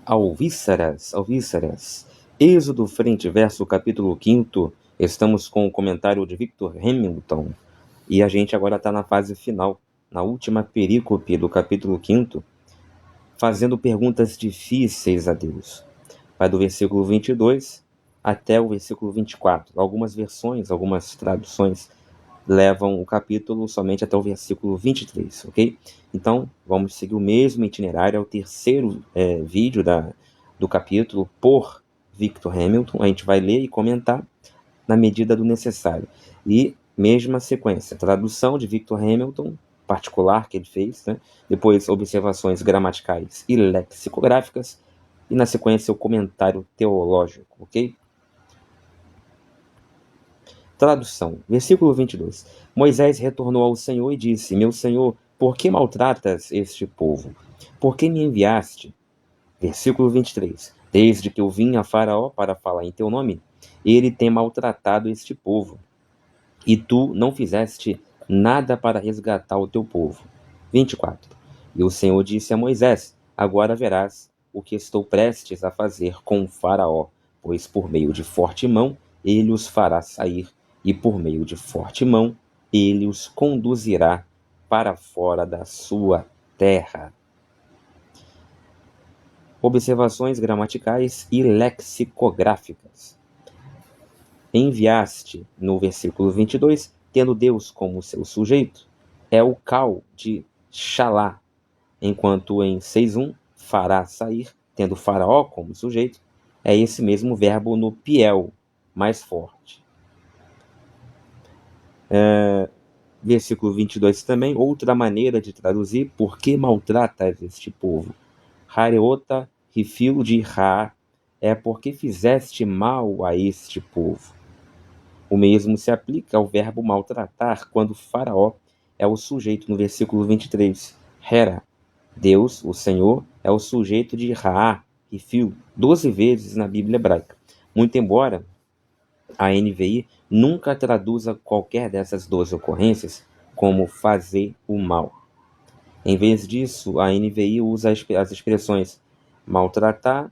Alvíceras. Êxodo frente verso capítulo 5. Estamos com o comentário de Victor Hamilton. E a gente agora está na fase final, na última perícope do capítulo 5, fazendo perguntas difíceis a Deus. Vai do versículo 22 até o versículo 24. Algumas versões, algumas traduções levam o capítulo somente até o versículo 23, ok? Então, vamos seguir o mesmo itinerário, é o terceiro vídeo do capítulo por Victor Hamilton. A gente vai ler e comentar na medida do necessário. E mesma sequência, tradução de Victor Hamilton, particular que ele fez, né? Depois observações gramaticais e lexicográficas, e na sequência o comentário teológico, ok? Tradução, versículo 22. Moisés retornou ao Senhor e disse: Meu Senhor, por que maltratas este povo? Por que me enviaste? Versículo 23. Desde que eu vim a Faraó para falar em teu nome, ele tem maltratado este povo, e tu não fizeste nada para resgatar o teu povo. 24. E o Senhor disse a Moisés: Agora verás o que estou prestes a fazer com o Faraó, pois por meio de forte mão ele os fará sair, e por meio de forte mão ele os conduzirá para fora da sua terra. Observações gramaticais e lexicográficas. Enviaste, no versículo 22, tendo Deus como seu sujeito, é o cal de Xalá, enquanto em 6.1, fará sair, tendo Faraó como sujeito, é esse mesmo verbo no piel, mais forte. Versículo 22 também, outra maneira de traduzir: por que maltratas este povo? Hareota, rifilo de Ra, é porque fizeste mal a este povo. O mesmo se aplica ao verbo maltratar, quando Faraó é o sujeito no versículo 23. Hera, Deus, o Senhor, é o sujeito de Ra, rifil, 12 vezes na Bíblia hebraica. Muito embora a NVI nunca traduza qualquer dessas 12 ocorrências como fazer o mal. Em vez disso, a NVI usa as expressões maltratar,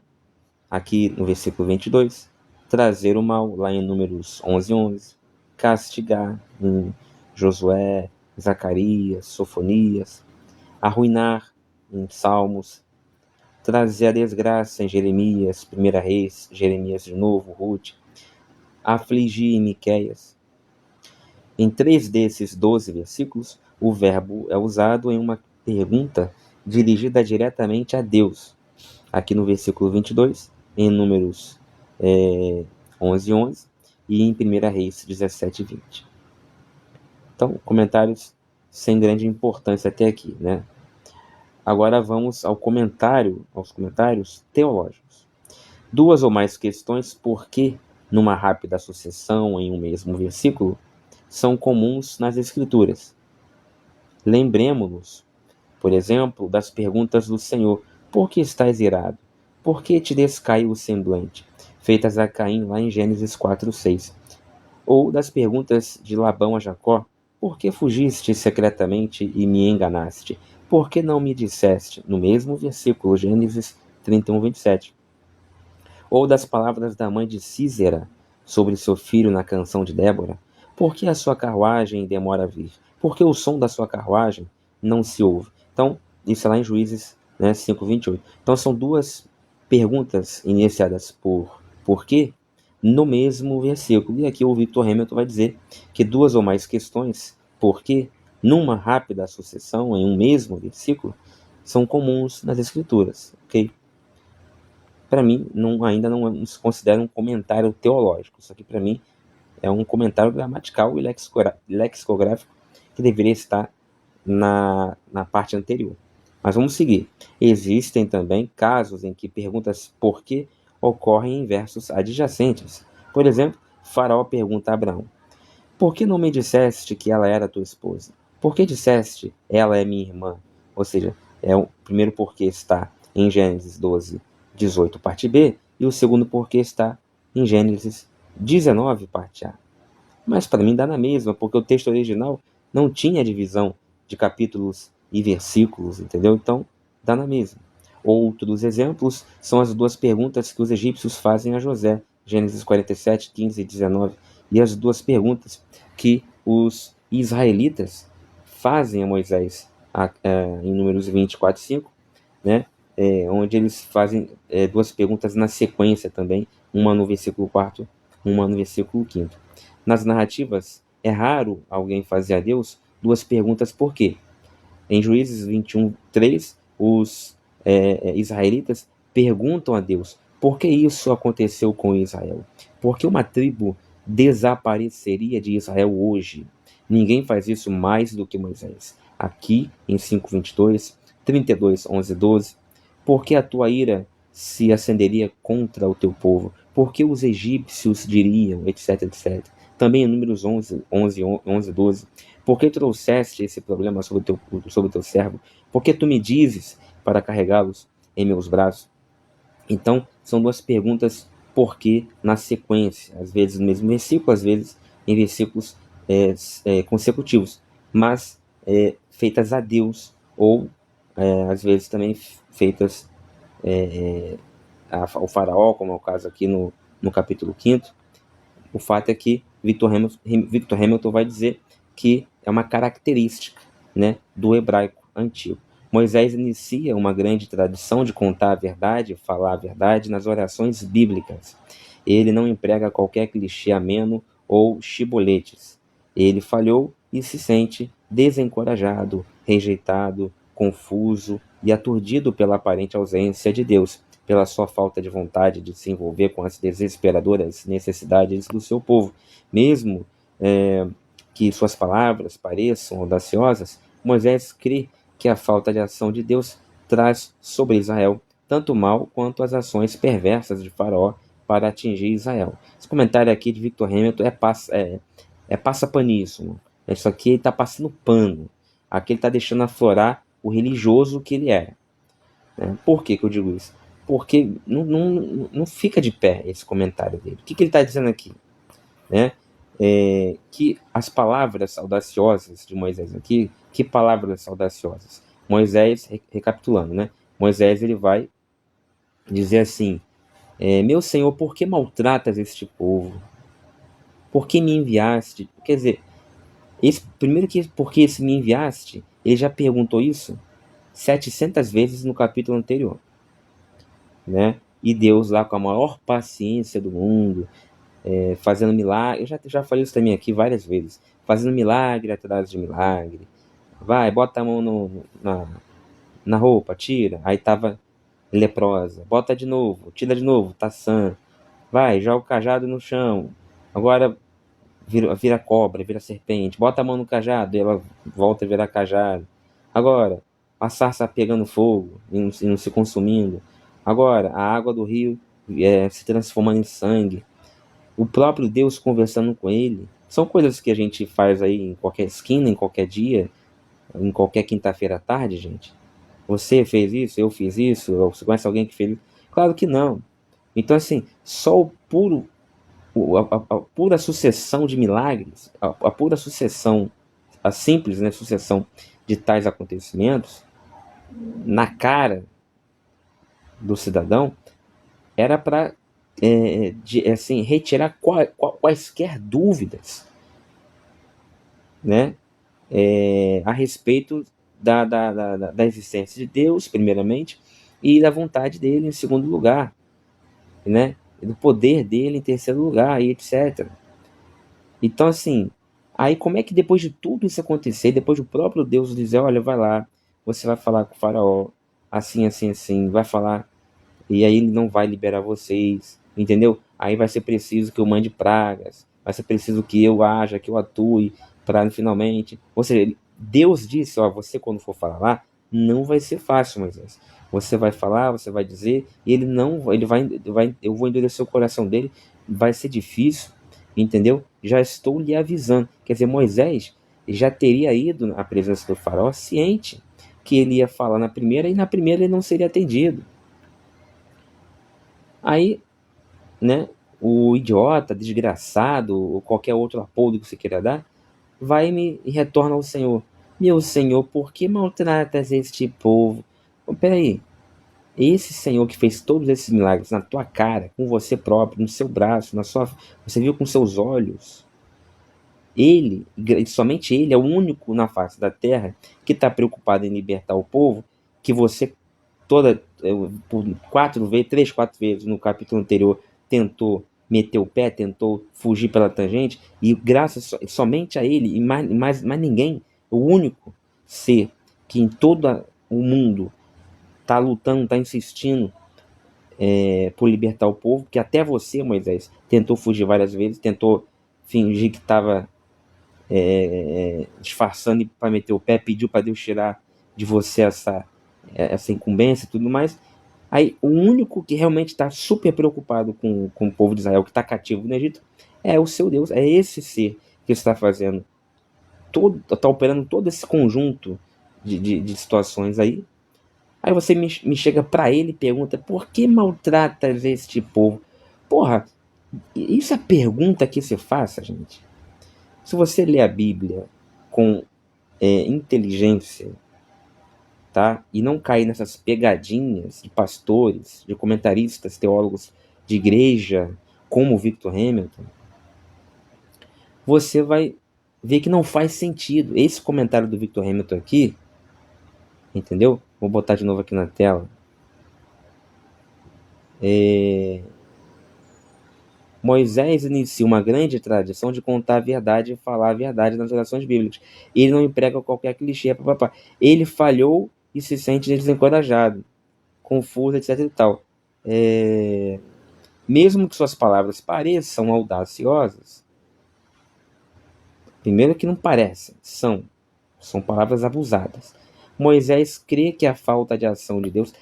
aqui no versículo 22, trazer o mal, lá em Números 11:11, castigar, em Josué, Zacarias, Sofonias, arruinar, em Salmos, trazer a desgraça, em Jeremias, 1 Reis, Jeremias de novo, Ruth, afligir, em Miqueias. Em 3 desses 12 versículos, o verbo é usado em uma pergunta dirigida diretamente a Deus. Aqui no versículo 22, em Números 11:11 e em 1 Reis 17:20. Então, comentários sem grande importância até aqui, né? Agora vamos aos comentários teológicos. 2 ou mais questões por que, numa rápida sucessão em um mesmo versículo, são comuns nas Escrituras. Lembremos-nos, por exemplo, das perguntas do Senhor: por que estás irado? Por que te descaiu o semblante? Feitas a Caim lá em Gênesis 4:6. Ou das perguntas de Labão a Jacó: por que fugiste secretamente e me enganaste? Por que não me disseste? No mesmo versículo, Gênesis 31:27. Ou das palavras da mãe de Sísera sobre seu filho na canção de Débora: por que a sua carruagem demora a vir? Por que o som da sua carruagem não se ouve? Então, isso é lá em Juízes 5:28. Então, são 2 perguntas iniciadas por quê no mesmo versículo. E aqui o Victor Hamilton vai dizer que 2 ou mais questões, por quê, numa rápida sucessão, em um mesmo versículo, são comuns nas Escrituras, ok? Para mim, ainda não se considera um comentário teológico. Isso aqui, para mim, é um comentário gramatical e lexicográfico que deveria estar na parte anterior. Mas vamos seguir. Existem também casos em que perguntas por quê ocorrem em versos adjacentes. Por exemplo, Faraó pergunta a Abraão: por que não me disseste que ela era tua esposa? Por que disseste, ela é minha irmã? Ou seja, o primeiro porquê está em Gênesis 12:18, parte B, e o segundo porquê está em Gênesis 19, parte A. Mas para mim dá na mesma, porque o texto original não tinha divisão de capítulos e versículos, entendeu? Então, dá na mesma. Outros exemplos são as duas perguntas que os egípcios fazem a José, Gênesis 47, 15 e 19, e as duas perguntas que os israelitas fazem a Moisés em Números 24 e 5, né? Onde eles fazem duas perguntas na sequência também, uma no versículo 4, uma no versículo 5. Nas narrativas, é raro alguém fazer a Deus duas perguntas por quê. Em Juízes 21, 3, os israelitas perguntam a Deus por que isso aconteceu com Israel? Por que uma tribo desapareceria de Israel hoje? Ninguém faz isso mais do que Moisés. Aqui, em 5:22, 32, 11, 12, por que a tua ira se acenderia contra o teu povo? Por que os egípcios diriam, etc, etc. Também em Números 11, 12, por que trouxeste esse problema sobre o teu servo? Por que tu me dizes para carregá-los em meus braços? Então, são duas perguntas por que na sequência, às vezes no mesmo versículo, às vezes em versículos consecutivos, mas feitas a Deus, ou às vezes também feitas ao faraó, como é o caso aqui no capítulo 5º. O fato é que Victor Hamilton vai dizer que é uma característica, né, do hebraico antigo. Moisés inicia uma grande tradição de contar a verdade, falar a verdade nas orações bíblicas. Ele não emprega qualquer clichê ameno ou chiboletes. Ele falhou e se sente desencorajado, rejeitado, confuso e aturdido pela aparente ausência de Deus, pela sua falta de vontade de se envolver com as desesperadoras necessidades do seu povo. Mesmo que suas palavras pareçam audaciosas, Moisés crê que a falta de ação de Deus traz sobre Israel tanto mal quanto as ações perversas de Faraó para atingir Israel. Esse comentário aqui de Victor Hamilton é passapaníssimo. Isso aqui ele está passando pano. Aqui ele está deixando aflorar o religioso que ele é. Por que eu digo isso? Porque não fica de pé esse comentário dele. O que ele está dizendo aqui? Que as palavras audaciosas de Moisés aqui, que palavras audaciosas? Moisés, recapitulando, né? Moisés ele vai dizer assim, meu Senhor, por que maltratas este povo? Por que me enviaste? Quer dizer, primeiro que porque se me enviaste, ele já perguntou isso 700 vezes no capítulo anterior, né? E Deus lá com a maior paciência do mundo, fazendo milagre, eu já falei isso também aqui várias vezes, fazendo milagre atrás de milagre. Vai, bota a mão na roupa, tira, aí tava leprosa, bota de novo, tira de novo, tá sã. Vai, joga o cajado no chão, agora vira cobra, vira serpente, bota a mão no cajado e ela volta a virar cajado. Agora, a sarça pegando fogo e não se consumindo. Agora, a água do rio se transformando em sangue. O próprio Deus conversando com ele. São coisas que a gente faz aí em qualquer esquina, em qualquer dia, em qualquer quinta-feira à tarde, gente. Você fez isso, eu fiz isso, ou você conhece alguém que fez isso? Claro que não. Então, assim, só a pura sucessão de milagres, a pura sucessão, a simples, né, sucessão de tais acontecimentos, na cara do cidadão, era para assim, retirar quaisquer dúvidas, né, a respeito da existência de Deus, primeiramente, e da vontade dele em segundo lugar, né, do poder dele em terceiro lugar, e etc. Então, assim, aí como é que depois de tudo isso acontecer, depois do próprio Deus dizer, olha, vai lá, você vai falar com o faraó, assim, assim, assim, vai falar, e aí ele não vai liberar vocês, entendeu? Aí vai ser preciso que eu mande pragas, vai ser preciso que eu haja, que eu atue, para finalmente... Ou seja, Deus disse, ó, você quando for falar lá, não vai ser fácil, Moisés. Você vai falar, você vai dizer, e ele não, eu vou endurecer o coração dele, vai ser difícil, entendeu? Já estou lhe avisando. Quer dizer, Moisés já teria ido à presença do faraó ciente que ele ia falar na primeira, e na primeira ele não seria atendido. Aí, né, o idiota, desgraçado, ou qualquer outro apodo que você queira dar, vai e retorna ao Senhor. Meu Senhor, por que maltratas este povo? Peraí, Esse Senhor que fez todos esses milagres na tua cara, com você próprio, no seu braço, você viu com seus olhos. Ele, somente ele, é o único na face da terra que está preocupado em libertar o povo, que você por 3, 4 vezes no capítulo anterior tentou meter o pé, tentou fugir pela tangente, e graças somente a ele, e mais ninguém, o único ser que em todo o mundo está lutando, está insistindo por libertar o povo, que até você, Moisés, tentou fugir várias vezes, tentou fingir que estava disfarçando para meter o pé, pediu para Deus tirar de você essa incumbência e tudo mais. Aí, o único que realmente está super preocupado com o povo de Israel, que está cativo no Egito, é o seu Deus, é esse ser que está fazendo, está operando todo esse conjunto de situações aí. Aí você me chega para ele e pergunta: por que maltratas este povo? Porra, isso é a pergunta que se faça, gente. Se você lê a Bíblia com inteligência, tá? E não cair nessas pegadinhas de pastores, de comentaristas, teólogos de igreja, como o Victor Hamilton, você vai ver que não faz sentido. Esse comentário do Victor Hamilton aqui, entendeu? Vou botar de novo aqui na tela. Moisés inicia uma grande tradição de contar a verdade e falar a verdade nas orações bíblicas. Ele não emprega qualquer clichê, papapá. Ele falhou e se sente desencorajado, confuso, etc e tal. Mesmo que suas palavras pareçam audaciosas, primeiro que não parecem, são palavras abusadas. Moisés crê que a falta de ação de Deus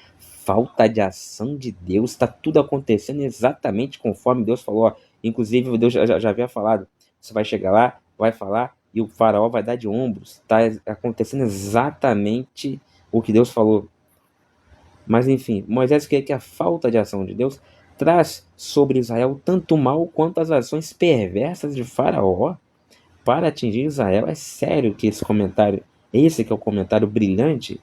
está tudo acontecendo exatamente conforme Deus falou. Ó, inclusive, Deus já havia falado: você vai chegar lá, vai falar, e o faraó vai dar de ombros. Está acontecendo exatamente o que Deus falou. Mas, enfim, Moisés crê que a falta de ação de Deus traz sobre Israel tanto mal quanto as ações perversas de Faraó para atingir Israel. É sério que esse que é o comentário brilhante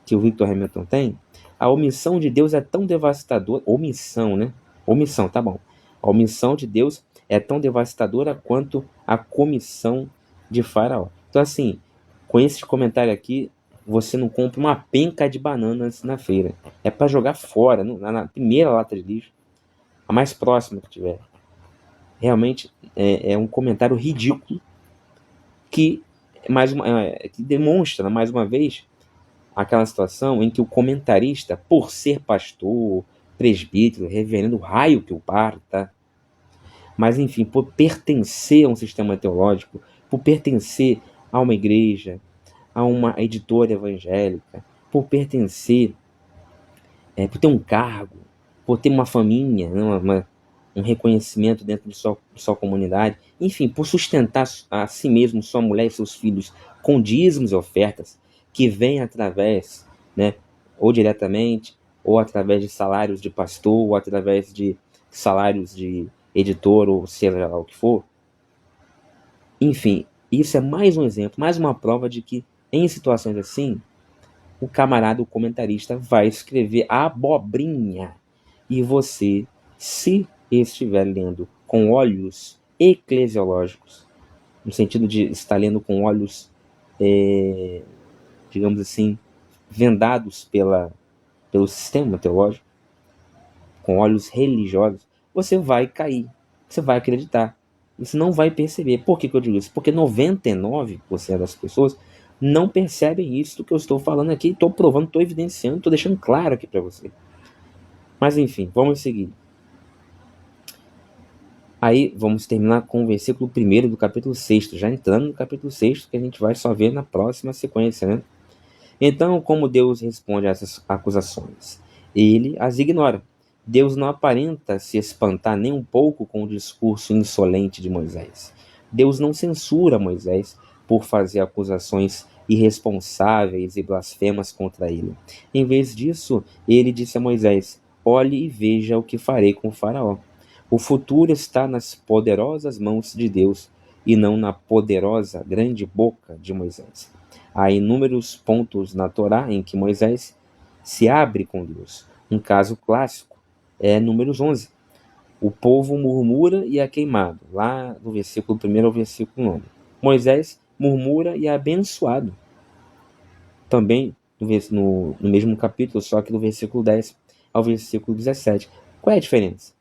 que o Victor Hamilton tem? A omissão de Deus é tão devastadora. Omissão, né? Omissão, tá bom. A omissão de Deus é tão devastadora quanto a comissão de Faraó. Então, assim, com esse comentário aqui, você não compra uma penca de bananas na feira. É para jogar fora, na primeira lata de lixo, a mais próxima que tiver. Realmente é um comentário ridículo que demonstra, mais uma vez, aquela situação em que o comentarista, por ser pastor, presbítero, reverendo, raio que o pare, tá? Mas, enfim, por pertencer a um sistema teológico, por pertencer a uma igreja, a uma editora evangélica, por pertencer, por ter um cargo, por ter uma família, né, um reconhecimento dentro de sua comunidade, enfim, por sustentar a si mesmo, sua mulher e seus filhos com dízimos e ofertas que vêm através, né, ou diretamente, ou através de salários de pastor, ou através de salários de editor, ou seja lá o que for. Enfim, isso é mais um exemplo, mais uma prova de que em situações assim, o camarada, o comentarista, vai escrever abobrinha. E você, se estiver lendo com olhos eclesiológicos, no sentido de estar lendo com olhos, digamos assim, vendados pelo sistema teológico, com olhos religiosos, você vai cair, você vai acreditar. Você não vai perceber. Por que eu digo isso? Porque 99% das pessoas não percebem isso do que eu estou falando aqui. Estou provando, estou evidenciando, estou deixando claro aqui para você. Mas enfim, vamos seguir. Aí vamos terminar com o versículo 1 do capítulo 6, já entrando no capítulo 6, que a gente vai só ver na próxima sequência, né? Então, como Deus responde a essas acusações? Ele as ignora. Deus não aparenta se espantar nem um pouco com o discurso insolente de Moisés. Deus não censura Moisés por fazer acusações irresponsáveis e blasfemas contra ele. Em vez disso, ele disse a Moisés: olhe e veja o que farei com o faraó. O futuro está nas poderosas mãos de Deus e não na poderosa grande boca de Moisés. Há inúmeros pontos na Torá em que Moisés se abre com Deus. Um caso clássico é Números 11. O povo murmura e é queimado, lá do versículo 1 ao versículo 9. Moisés murmura e é abençoado, também no mesmo capítulo, só que do versículo 10 ao versículo 17. Qual é a diferença?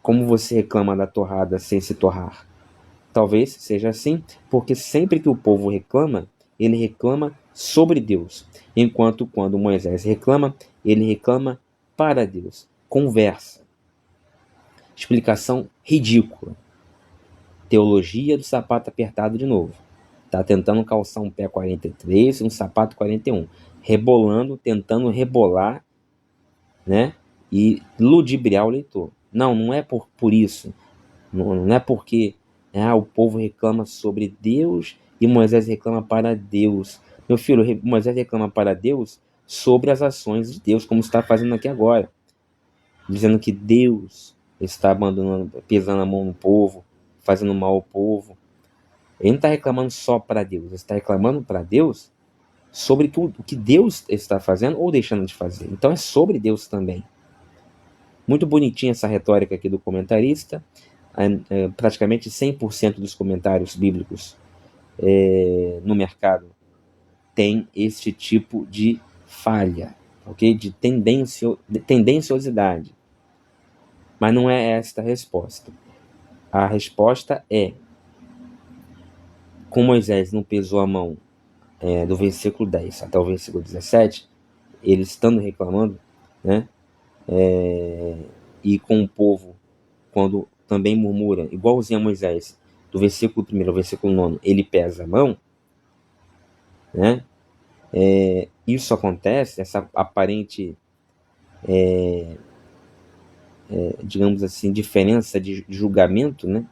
Como você reclama da torrada sem se torrar? Talvez seja assim, porque sempre que o povo reclama, ele reclama sobre Deus, enquanto quando Moisés reclama, ele reclama para Deus. Conversa. Explicação ridícula. Teologia do sapato apertado de novo. Tá tentando calçar um pé 43 e um sapato 41. Rebolando, tentando rebolar, né? E ludibriar o leitor. Não é por isso. Não é porque o povo reclama sobre Deus e Moisés reclama para Deus. Meu filho, Moisés reclama para Deus sobre as ações de Deus, como está fazendo aqui agora. Dizendo que Deus está abandonando, pesando a mão no povo, fazendo mal ao povo. Ele não está reclamando só para Deus, ele está reclamando para Deus sobre o que Deus está fazendo ou deixando de fazer. Então é sobre Deus também. Muito bonitinha essa retórica aqui do comentarista. Praticamente 100% dos comentários bíblicos no mercado tem este tipo de falha, ok? De tendenciosidade. Mas não é esta a resposta. A resposta é: com Moisés não pesou a mão do versículo 10 até o versículo 17, ele estando reclamando, né? E com o povo, quando também murmura, igualzinho a Moisés, do versículo 1 ao versículo 9, ele pesa a mão, né? Isso acontece, essa aparente, digamos assim, diferença de julgamento, né?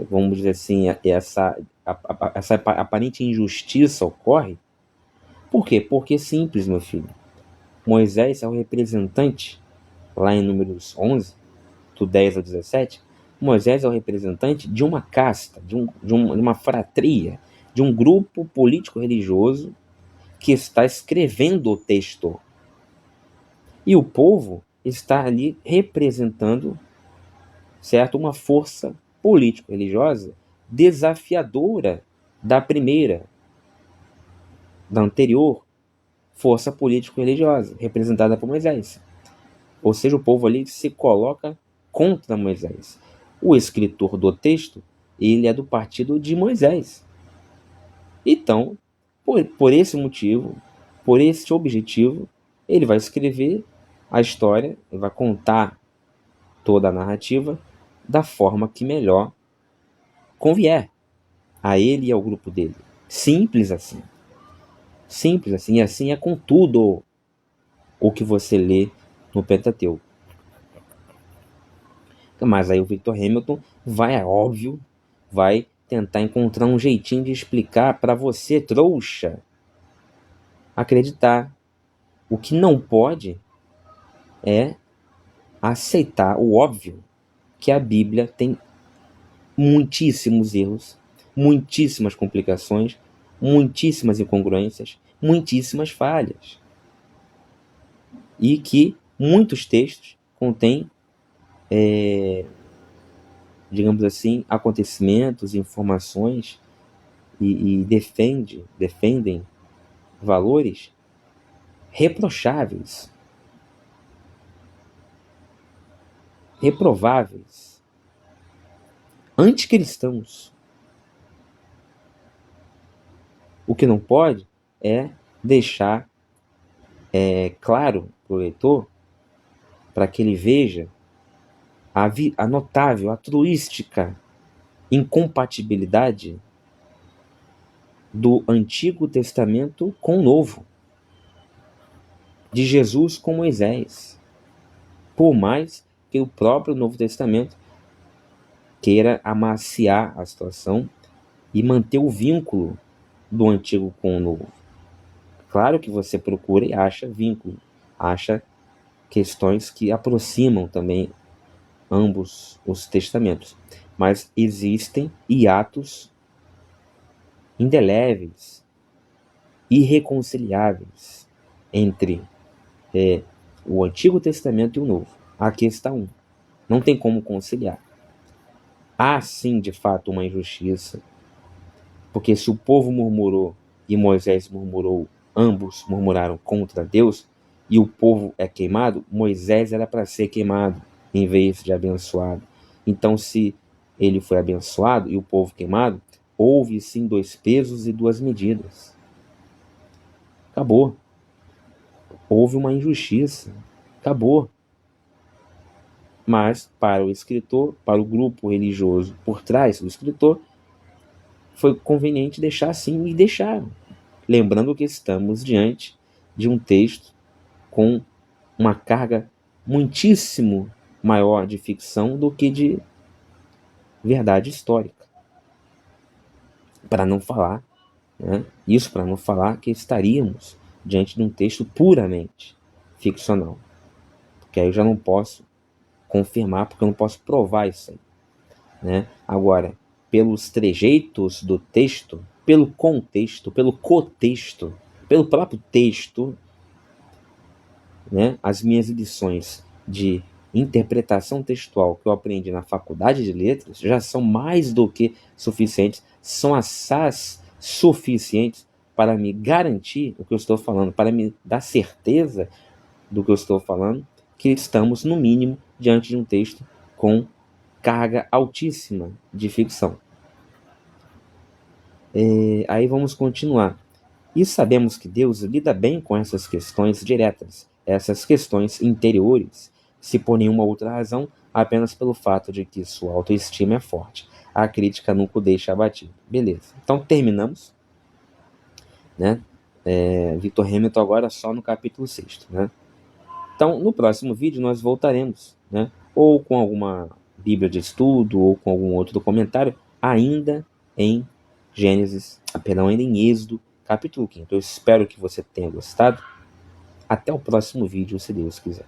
Vamos dizer assim, essa aparente injustiça ocorre. Por quê? Porque é simples, meu filho. Moisés é o representante, lá em Números 11, do 10 ao 17, Moisés é o representante de uma casta, de uma fratria, de um grupo político-religioso que está escrevendo o texto. E o povo está ali representando, certo, uma força político-religiosa desafiadora da anterior força político-religiosa, representada por Moisés. Ou seja, o povo ali se coloca contra Moisés. O escritor do texto, ele é do partido de Moisés. Então, por esse motivo, por esse objetivo, ele vai escrever a história, ele vai contar toda a narrativa da forma que melhor convier a ele e ao grupo dele. Simples assim. Simples assim. E assim é com tudo o que você lê no Pentateuco. Mas aí o Victor Hamilton vai tentar encontrar um jeitinho de explicar para você, trouxa, acreditar. O que não pode é aceitar o óbvio, que a Bíblia tem muitíssimos erros, muitíssimas complicações, muitíssimas incongruências, muitíssimas falhas. E que muitos textos contêm, digamos assim, acontecimentos, informações e defendem valores reprocháveis, reprováveis, anticristãos. O que não pode é deixar claro para o leitor, para que ele veja a notável, a truística incompatibilidade do Antigo Testamento com o Novo, de Jesus com Moisés, por mais que o próprio Novo Testamento queira amaciar a situação e manter o vínculo do Antigo com o Novo. Claro que você procura e acha vínculo, acha questões que aproximam também ambos os testamentos, mas existem hiatos indeléveis, irreconciliáveis entre o Antigo Testamento e o Novo. Aqui está um. Não tem como conciliar. Há sim, de fato, uma injustiça, porque se o povo murmurou e Moisés murmurou, ambos murmuraram contra Deus, e o povo é queimado, Moisés era para ser queimado em vez de abençoado. Então, se ele foi abençoado e o povo queimado, houve sim 2 pesos e 2 medidas. Acabou. Houve uma injustiça. Acabou. Mas, para o escritor, para o grupo religioso por trás do escritor, foi conveniente deixar assim, e deixaram. Lembrando que estamos diante de um texto com uma carga muitíssimo maior de ficção do que de verdade histórica. Para não falar, isso para não falar que estaríamos diante de um texto puramente ficcional. Porque aí eu já não posso confirmar, porque eu não posso provar isso aí. Agora, pelos trejeitos do texto, pelo contexto, pelo cotexto, pelo próprio texto, as minhas lições de interpretação textual que eu aprendi na faculdade de letras já são mais do que suficientes, são assaz suficientes para me garantir o que eu estou falando, para me dar certeza do que eu estou falando, que estamos, no mínimo, diante de um texto com carga altíssima de ficção. Aí vamos continuar. E sabemos que Deus lida bem com essas questões diretas, essas questões interiores, se por nenhuma outra razão, apenas pelo fato de que sua autoestima é forte. A crítica nunca o deixa abatido. Beleza. Então terminamos. Victor Hamilton agora só no capítulo 6. Então, no próximo vídeo nós voltaremos, ou com alguma Bíblia de estudo, ou com algum outro comentário, ainda em ainda em Êxodo, capítulo 5. Eu espero que você tenha gostado. Até o próximo vídeo, se Deus quiser.